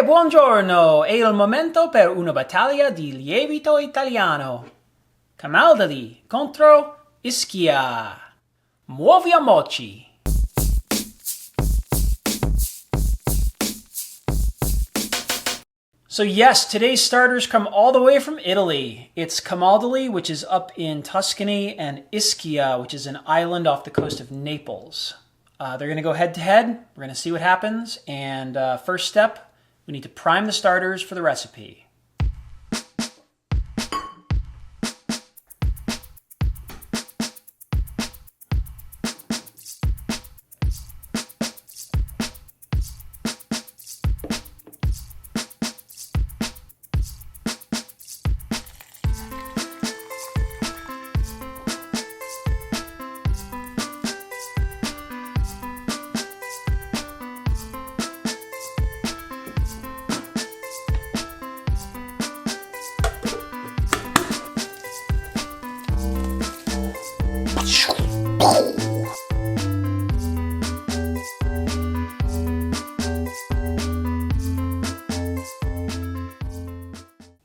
buongiorno! È il momento per una battaglia di lievito italiano. Camaldoli contro Ischia. Muoviamoci! So yes, today's starters come all the way from Italy. It's Camaldoli, which is up in Tuscany, and Ischia, which is an island off the coast of Naples. They're going to go head-to-head. We're going to see what happens. And first step, we need to prime the starters for the recipe.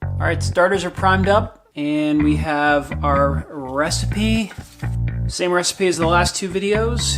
All right, starters are primed up, and we have our recipe. Same recipe as the last two videos.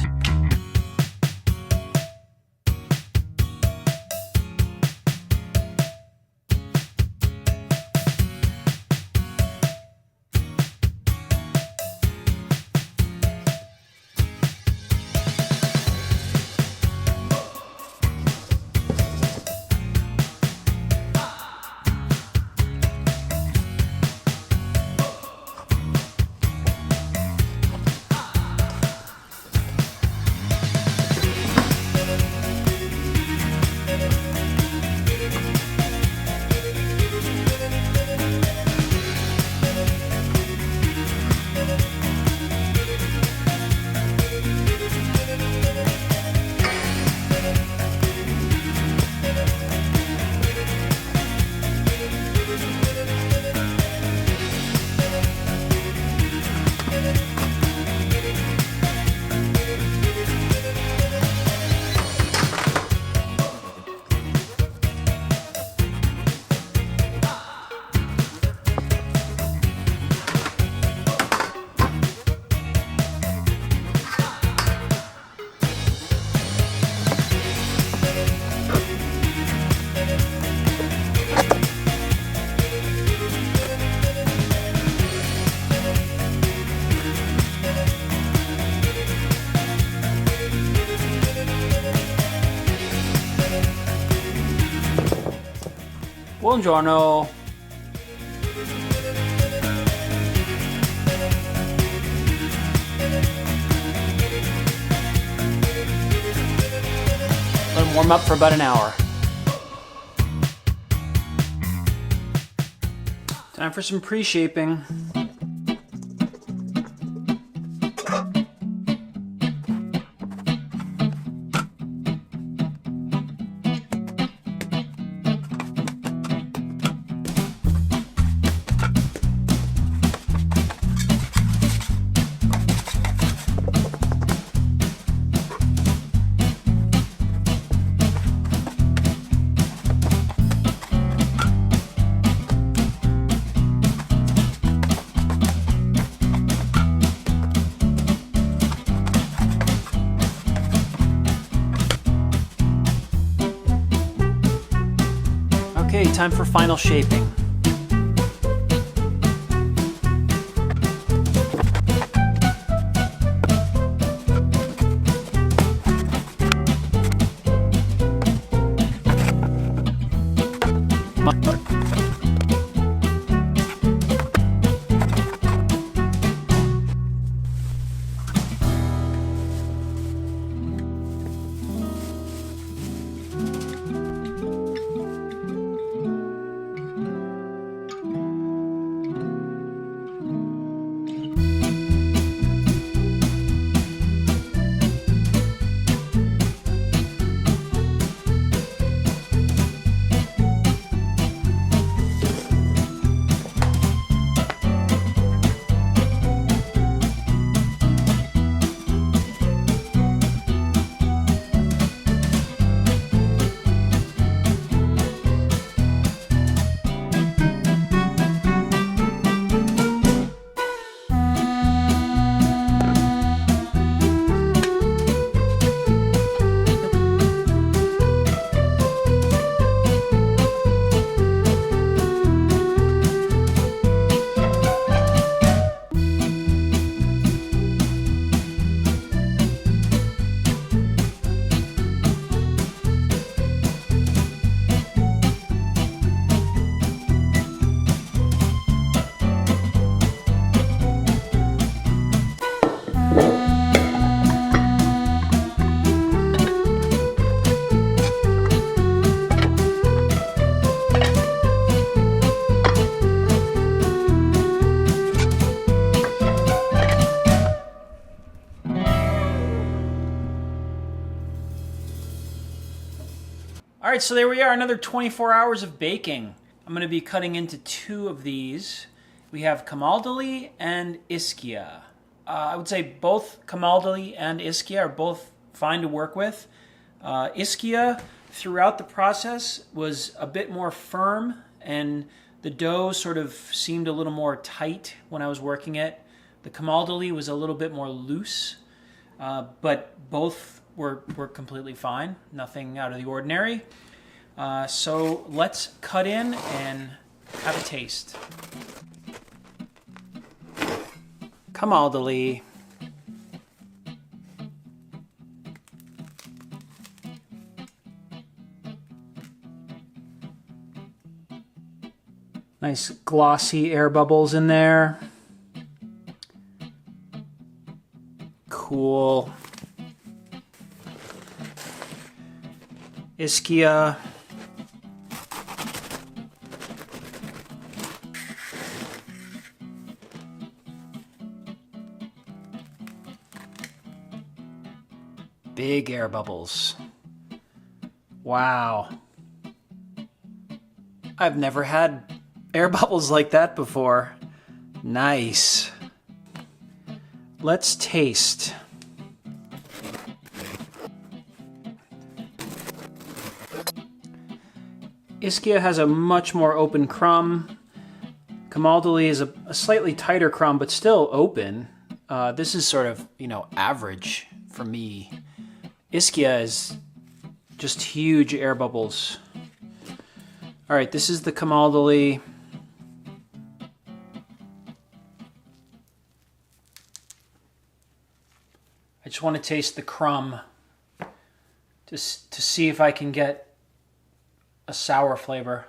Buongiorno. Let them warm up for about an hour. Time for some pre-shaping. Okay, time for final shaping. All right, so there we are, another 24 hours of baking. I'm going to be cutting into two of these. We have Camaldoli and Ischia. I would say both Camaldoli and Ischia are both fine to work with. Ischia, throughout the process, was a bit more firm, and the dough sort of seemed a little more tight when I was working it. The Camaldoli was a little bit more loose, but both were completely fine. Nothing out of the ordinary. So let's cut in and have a taste. Camaldoli. Nice glossy air bubbles in there. Cool. Ischia. Big air bubbles. Wow. I've never had air bubbles like that before. Nice. Let's taste. Ischia has a much more open crumb. Camaldoli is a slightly tighter crumb, but still open. This is sort of, average for me. Ischia is just huge air bubbles. All right, this is the Camaldoli. I just want to taste the crumb to see if I can get a sour flavor.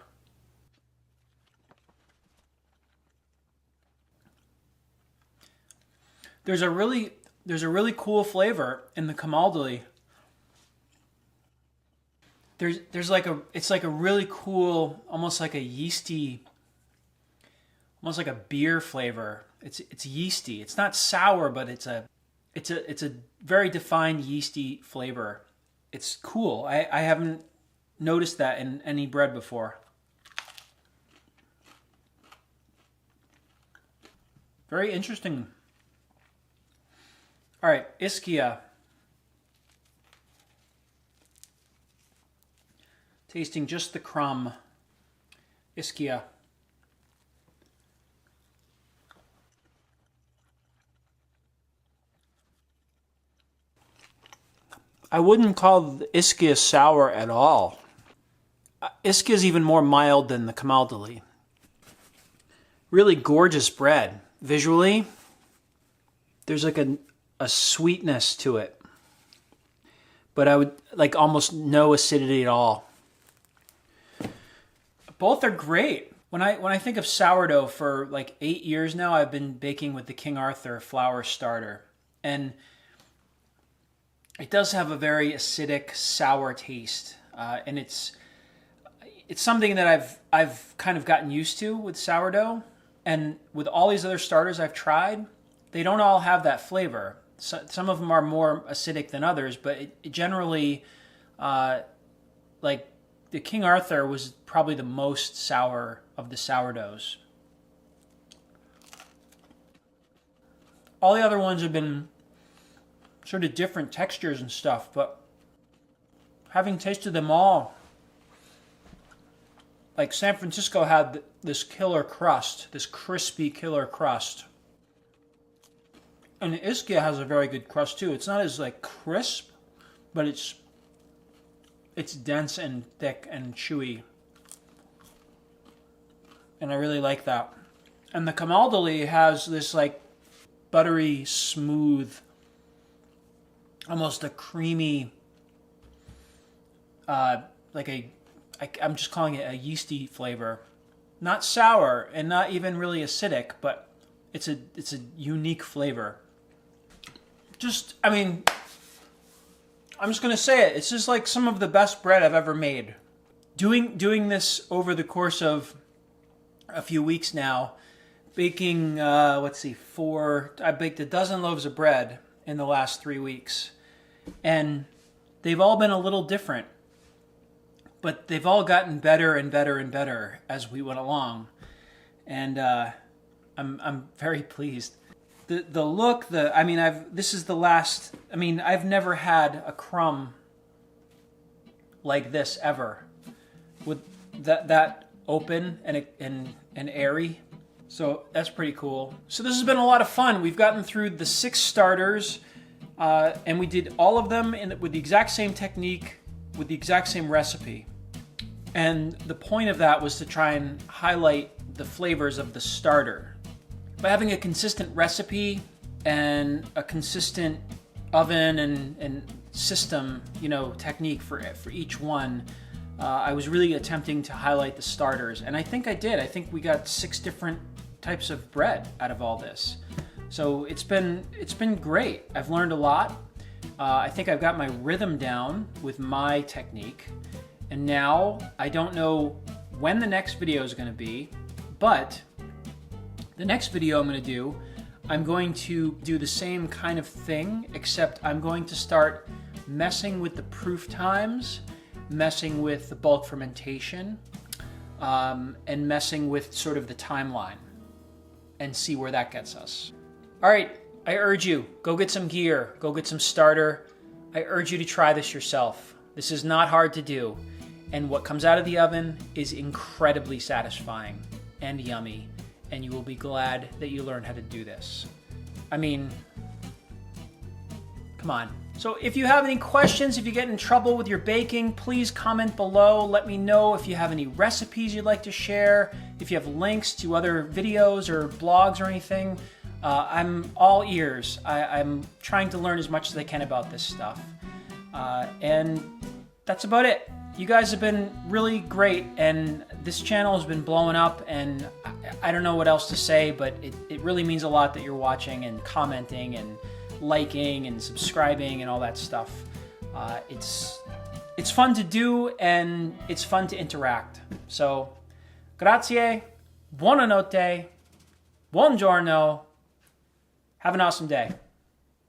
There's a really cool flavor in the Camaldoli. It's like a really cool, almost like a yeasty, almost like a beer flavor. It's yeasty. It's not sour, but it's a very defined yeasty flavor. It's cool. I haven't noticed that in any bread before. Very interesting. All right, Ischia. Tasting just the crumb. Ischia. I wouldn't call the Ischia sour at all. Ischia is even more mild than the Camaldoli. Really gorgeous bread. Visually, there's like a sweetness to it. But I would like almost no acidity at all. Both are great. When I think of sourdough, for like 8 years now, I've been baking with the King Arthur flour starter. And it does have a very acidic, sour taste. And it's something that I've kind of gotten used to with sourdough. And with all these other starters I've tried, they don't all have that flavor. So, some of them are more acidic than others, but it generally, like the King Arthur was probably the most sour of the sourdoughs. All the other ones have been sort of different textures and stuff, but having tasted them all, like SanFrancisco had this killer crust, this crispy killer crust. And Ischia has a very good crust too. It's not as like crisp, but it's dense and thick and chewy. And I really like that. And the Camaldoli has this like buttery, smooth, almost a creamy, I'm just calling it a yeasty flavor. Not sour and not even really acidic, but it's a unique flavor. I'm just going to say it. It's just like some of the best bread I've ever made. Doing this over the course of a few weeks now, baking, I baked a dozen loaves of bread in the last 3 weeks. And they've all been a little different. but they've all gotten better and better and better as we went along. And I'm very pleased. The look, this is the last, I've never had a crumb like this ever, with that open and airy. So that's pretty cool. So this has been a lot of fun. We've gotten through the 6 starters, and we did all of them with the exact same technique, with the exact same recipe. And the point of that was to try and highlight the flavors of the starter. By having a consistent recipe and a consistent oven and system, technique for each one, I was really attempting to highlight the starters. And I think I did. I think we got 6 different types of bread out of all this. So it's been great. I've learned a lot. I think I've got my rhythm down with my technique. And now I don't know when the next video is going to be, but the next video I'm going to do the same kind of thing, except I'm going to start messing with the proof times, messing with the bulk fermentation, and messing with sort of the timeline, and see where that gets us. All right, I urge you, go get some gear, go get some starter. I urge you to try this yourself. This is not hard to do, and what comes out of the oven is incredibly satisfying and yummy, and you will be glad that you learned how to do this. Come on. So if you have any questions, if you get in trouble with your baking, please comment below. Let me know if you have any recipes you'd like to share, if you have links to other videos or blogs or anything. I'm all ears. I'm trying to learn as much as I can about this stuff. And that's about it. You guys have been really great, and this channel has been blowing up, and I don't know what else to say, but it really means a lot that you're watching and commenting and liking and subscribing and all that stuff. It's fun to do, and it's fun to interact. So, grazie, buonanotte, buongiorno, have an awesome day.